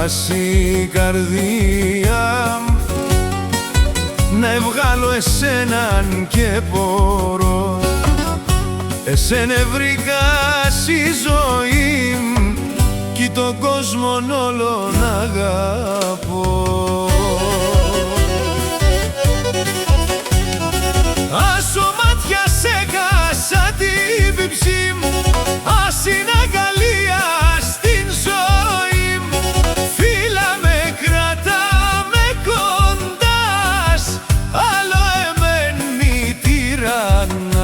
σπάσει καρδία, να βγάλω εσέναν και μπορώ. Εσένε βρήκα στη ζωή κι τον κόσμο όλο να αγαπώ. Άσο μάτια σε χάσα την πίψη μου, ας είναι αγκαλία στην ζωή μου. Φίλα με κρατά με κοντάς, άλλο εμέν μη τυραννάς.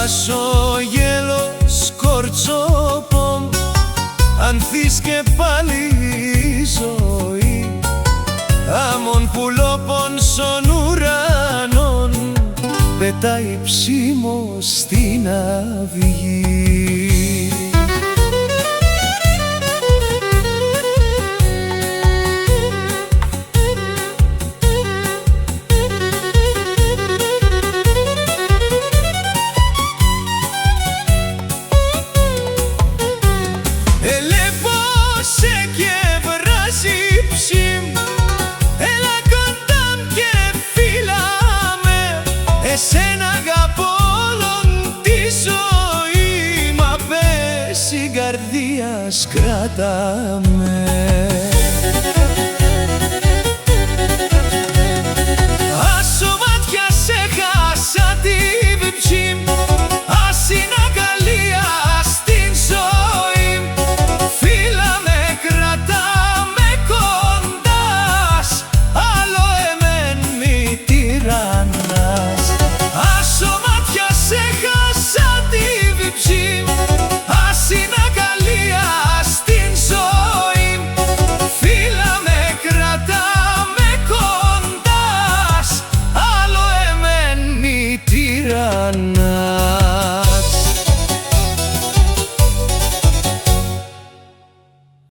Άσο γέλο σκορτσόπον, ανθείς και πάλι η ζωή. Άμον πουλόπον σον ουρανόν, πετάει ψήμο στην αυγή. Εσένα αγαπώ όλον τη ζωή, μα πες η καρδία κράτα με.